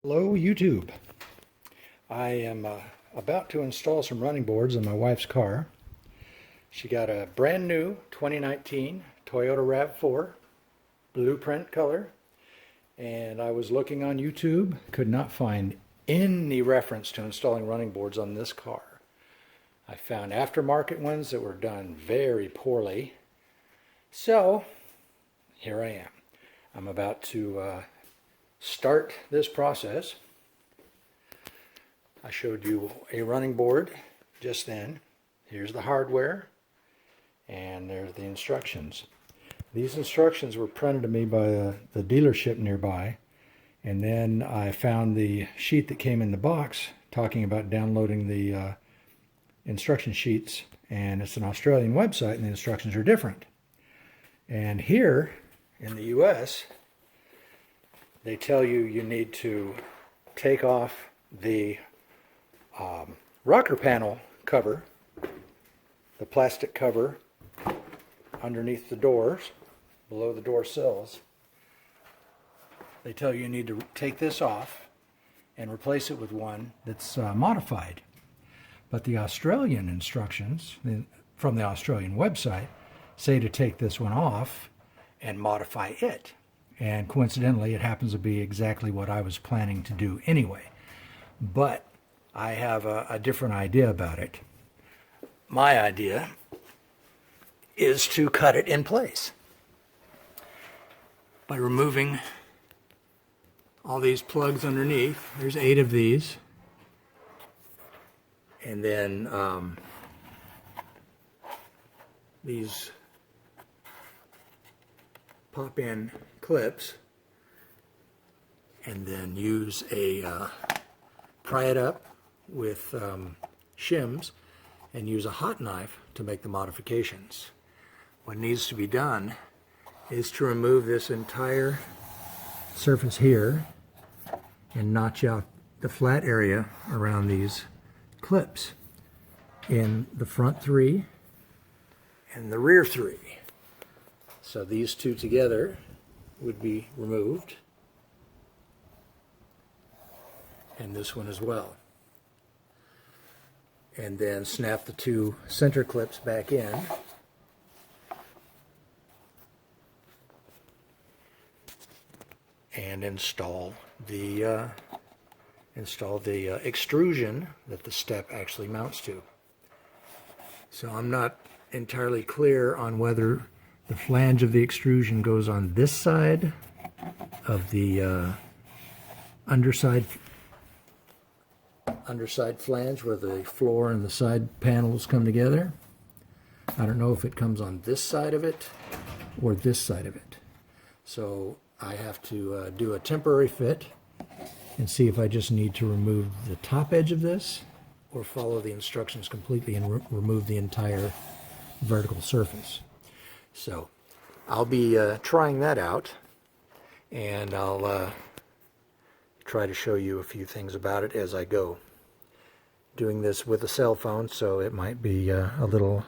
Hello YouTube. I am about to install some running boards in my wife's car. She got a brand new 2019 Toyota RAV4 blueprint color, and I was looking on YouTube, could not find any reference to installing running boards on this car. I found aftermarket ones that were done very poorly, so here I am. I'm about to start this process. I showed you a running board just then. Here's the hardware, and there's the instructions. These instructions were printed to me by the dealership nearby, and then I found the sheet that came in the box talking about downloading the instruction sheets, and it's an Australian website and the instructions are different. And here in the US, they tell you you need to take off the rocker panel cover, the plastic cover underneath the doors, below the door sills. They tell you need to take this off and replace it with one that's modified. But the Australian instructions from the Australian website say to take this one off and modify it. And coincidentally, it happens to be exactly what I was planning to do anyway. But I have a different idea about it. My idea is to cut it in place by removing all these plugs underneath. There's 8 of these. And then these pop-in clips, and then use pry it up with shims and use a hot knife to make the modifications. What needs to be done is to remove this entire surface here and notch out the flat area around these clips in the front 3 and the rear 3. So these two together would be removed, and this one as well. And then snap the 2 center clips back in. And install the extrusion that the step actually mounts to. So I'm not entirely clear on whether the flange of the extrusion goes on this side of the underside flange where the floor and the side panels come together. I don't know if it comes on this side of it or this side of it. So I have to do a temporary fit and see if I just need to remove the top edge of this or follow the instructions completely and remove the entire vertical surface. So I'll be trying that out, and I'll try to show you a few things about it as I go. Doing this with a cell phone, so it might be a little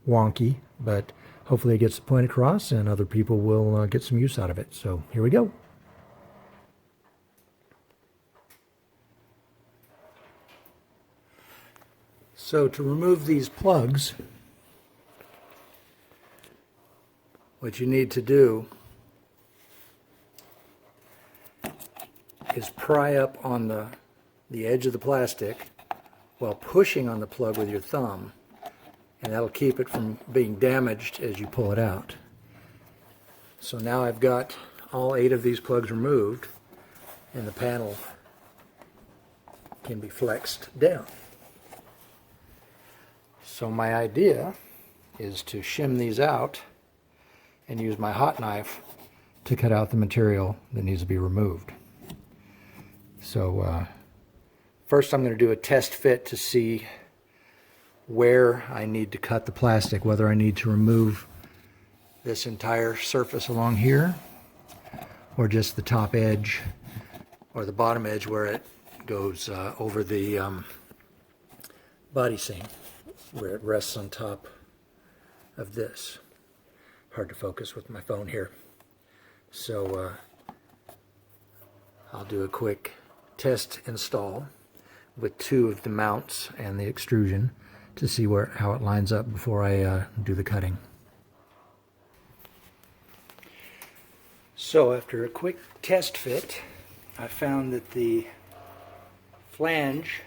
wonky, but hopefully it gets the point across and other people will get some use out of it. So here we go. So to remove these plugs, what you need to do is pry up on the edge of the plastic while pushing on the plug with your thumb, and that'll keep it from being damaged as you pull it out. So now I've got all 8 of these plugs removed, and the panel can be flexed down. So my idea is to shim these out and use my hot knife to cut out the material that needs to be removed. So first I'm going to do a test fit to see where I need to cut the plastic, whether I need to remove this entire surface along here or just the top edge or the bottom edge where it goes over the body seam, where it rests on top of this. Hard to focus with my phone here. So I'll do a quick test install with 2 of the mounts and the extrusion to see how it lines up before I do the cutting. So after a quick test fit, I found that the flange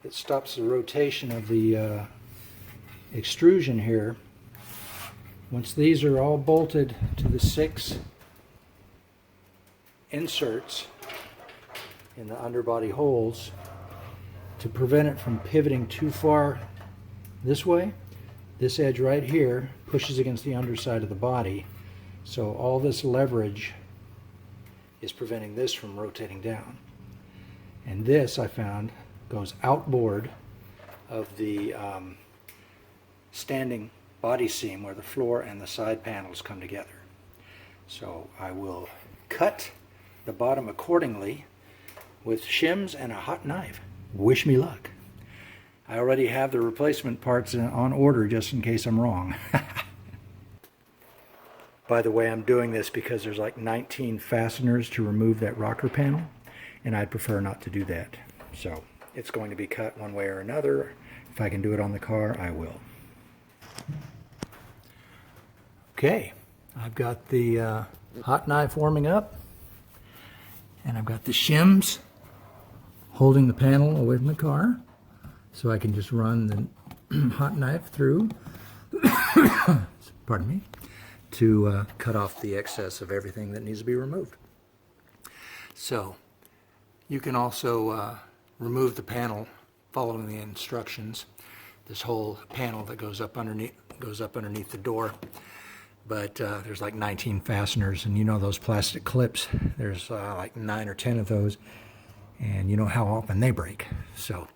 that stops the rotation of the extrusion here, once these are all bolted to the 6 inserts in the underbody holes, to prevent it from pivoting too far this way, this edge right here pushes against the underside of the body, so all this leverage is preventing this from rotating down. And this, I found, goes outboard of the standing body seam where the floor and the side panels come together. So I will cut the bottom accordingly with shims and a hot knife. Wish me luck. I already have the replacement parts on order just in case I'm wrong. By the way, I'm doing this because there's like 19 fasteners to remove that rocker panel, and I'd prefer not to do that. So it's going to be cut one way or another. If I can do it on the car, I will. Okay, I've got the hot knife warming up, and I've got the shims holding the panel away from the car, so I can just run the hot knife through, pardon me, to cut off the excess of everything that needs to be removed. So you can also remove the panel following the instructions. This whole panel that goes up underneath the door, but there's like 19 fasteners, and you know those plastic clips, there's like 9 or 10 of those, and you know how often they break. So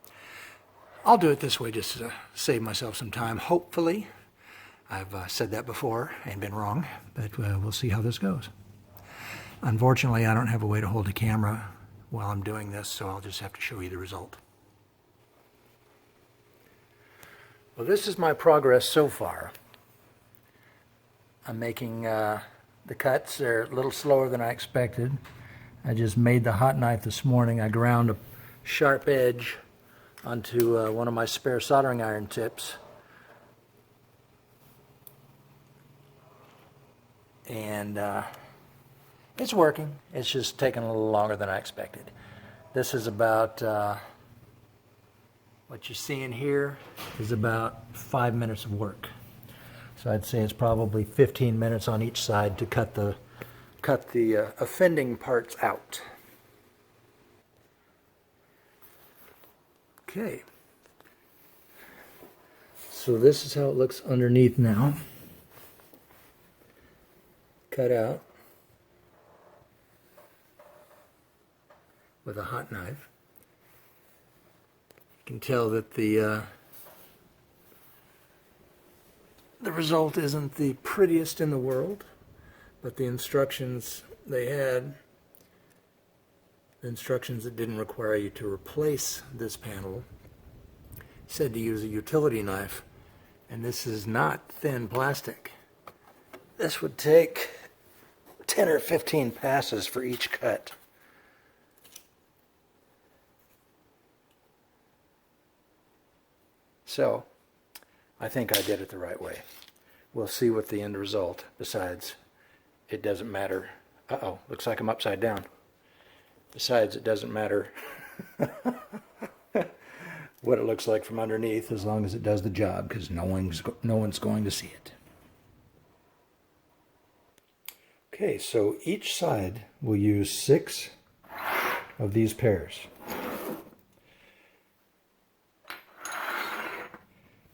I'll do it this way just to save myself some time, hopefully. I've said that before and been wrong, but we'll see how this goes. Unfortunately, I don't have a way to hold a camera while I'm doing this, so I'll just have to show you the result. Well, this is my progress so far. I'm making the cuts. They're a little slower than I expected. I just made the hot knife this morning. I ground a sharp edge onto one of my spare soldering iron tips. And it's working. It's just taking a little longer than I expected. This is about, what you're seeing here is about 5 minutes of work. So I'd say it's probably 15 minutes on each side to cut the offending parts out. Okay. So this is how it looks underneath now. Cut out with a hot knife. You can tell that the result isn't the prettiest in the world, but the instructions they had, the instructions that didn't require you to replace this panel, said to use a utility knife, and this is not thin plastic. This would take 10 or 15 passes for each cut. So I think I did it the right way. We'll see what the end result, besides it doesn't matter. Uh-oh, looks like I'm upside down. Besides, it doesn't matter what it looks like from underneath, as long as it does the job, because no one's going to see it. Okay, so each side will use 6 of these pairs.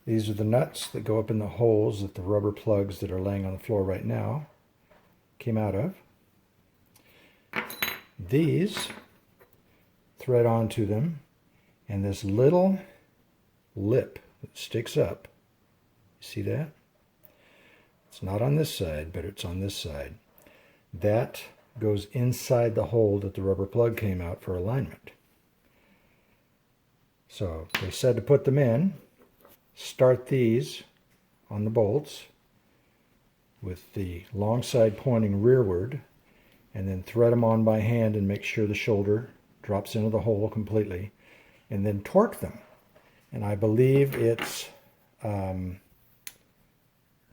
These are the nuts that go up in the holes that the rubber plugs that are laying on the floor right now came out of. These thread onto them, and this little lip that sticks up, you see that? It's not on this side, but it's on this side. That goes inside the hole that the rubber plug came out for alignment. So they said to put them in. Start these on the bolts with the long side pointing rearward, and then thread them on by hand and make sure the shoulder drops into the hole completely, and then torque them. And I believe it's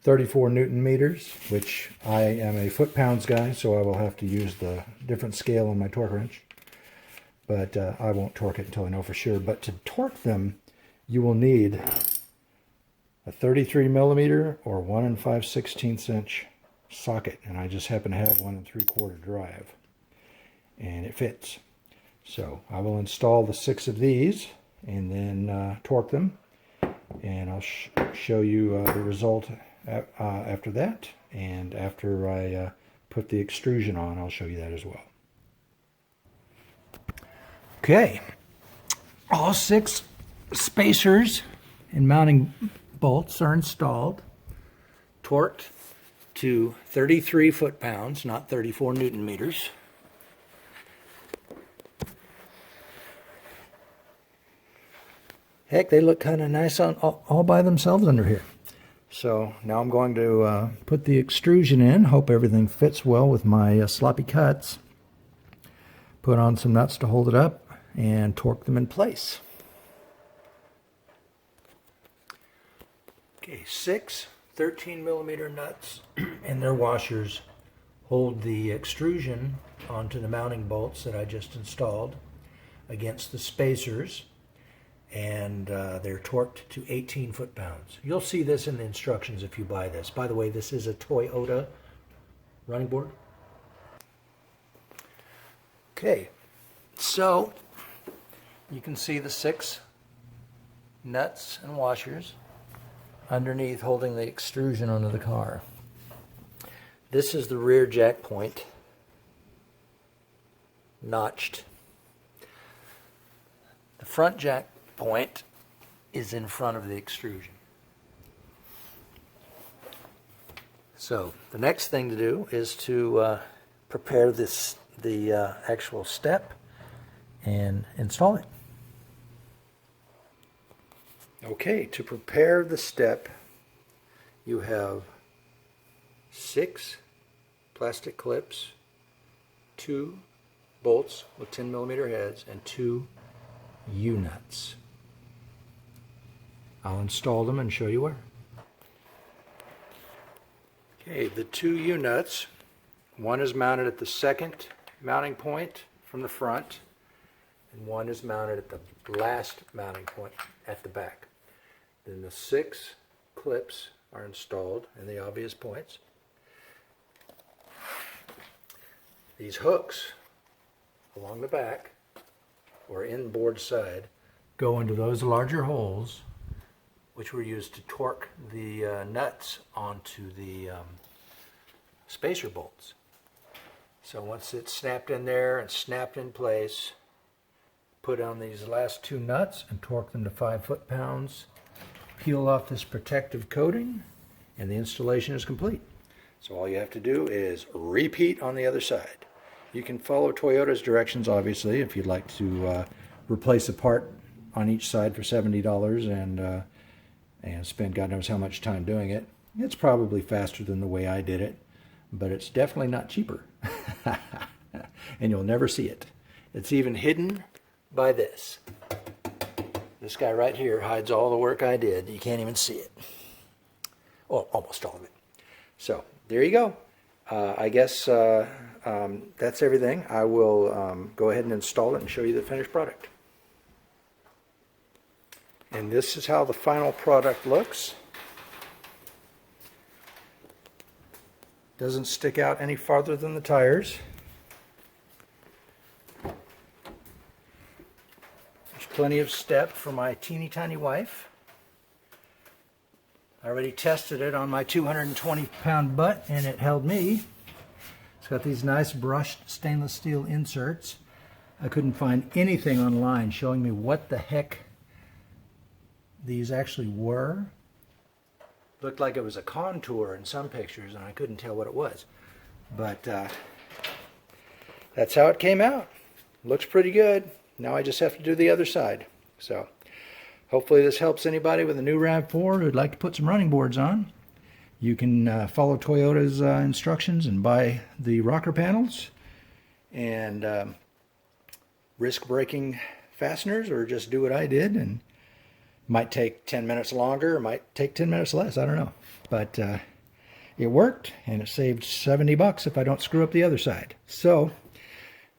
34 Newton meters, which I am a foot-pounds guy, so I will have to use the different scale on my torque wrench. But I won't torque it until I know for sure. But to torque them, you will need a 33 millimeter or 1 5/16 inch socket, and I just happen to have 1 3/4 drive, and it fits. So I will install the 6 of these and then torque them, and I'll show you the result after that, and after I put the extrusion on, I'll show you that as well. Okay, all 6 spacers and mounting bolts are installed, torqued to 33 foot-pounds, not 34 Newton meters. Heck, they look kind of nice on all by themselves under here. So now I'm going to put the extrusion in, hope everything fits well with my sloppy cuts, put on some nuts to hold it up, and torque them in place. Okay, 6 13 millimeter nuts and their washers hold the extrusion onto the mounting bolts that I just installed against the spacers, and they're torqued to 18 foot-pounds. You'll see this in the instructions if you buy this. By the way, this is a Toyota running board. Okay, so you can see the 6 nuts and washers underneath holding the extrusion onto the car. This is the rear jack point, notched. The front jack point is in front of the extrusion. So the next thing to do is to prepare the actual step and install it. Okay, to prepare the step, you have 6 plastic clips, 2 bolts with 10 millimeter heads, and 2 U-nuts. I'll install them and show you where. Okay, the 2 U-nuts, one is mounted at the second mounting point from the front, and one is mounted at the last mounting point at the back. Then the 6 clips are installed in the obvious points. These hooks along the back or inboard side go into those larger holes, which were used to torque the nuts onto the spacer bolts. So once it's snapped in there and snapped in place, put on these last 2 nuts and torque them to 5 foot-pounds, peel off this protective coating, and the installation is complete. So all you have to do is repeat on the other side. You can follow Toyota's directions, obviously, if you'd like to replace a part on each side for $70 and spend God knows how much time doing it. It's probably faster than the way I did it, but it's definitely not cheaper. And you'll never see it. It's even hidden by this. This guy right here hides all the work I did. You can't even see it. Well, almost all of it. So there you go. I guess that's everything. I will go ahead and install it and show you the finished product. And this is how the final product looks. Doesn't stick out any farther than the tires. There's plenty of step for my teeny tiny wife. I already tested it on my 220-pound butt and it held me. It's got these nice brushed stainless steel inserts. I couldn't find anything online showing me what the heck these actually were. Looked like it was a contour in some pictures and I couldn't tell what it was. But that's how it came out. Looks pretty good. Now I just have to do the other side. So hopefully this helps anybody with a new RAV4 who'd like to put some running boards on. You can follow Toyota's instructions and buy the rocker panels. and risk breaking fasteners, or just do what I did, and might take 10 minutes longer, might take 10 minutes less, I don't know. But it worked, and it saved $70 if I don't screw up the other side. So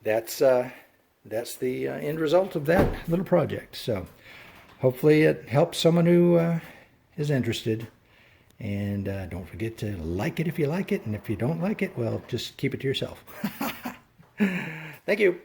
that's the end result of that little project. So hopefully it helps someone who is interested. And don't forget to like it if you like it, and if you don't like it, well, just keep it to yourself. Thank you.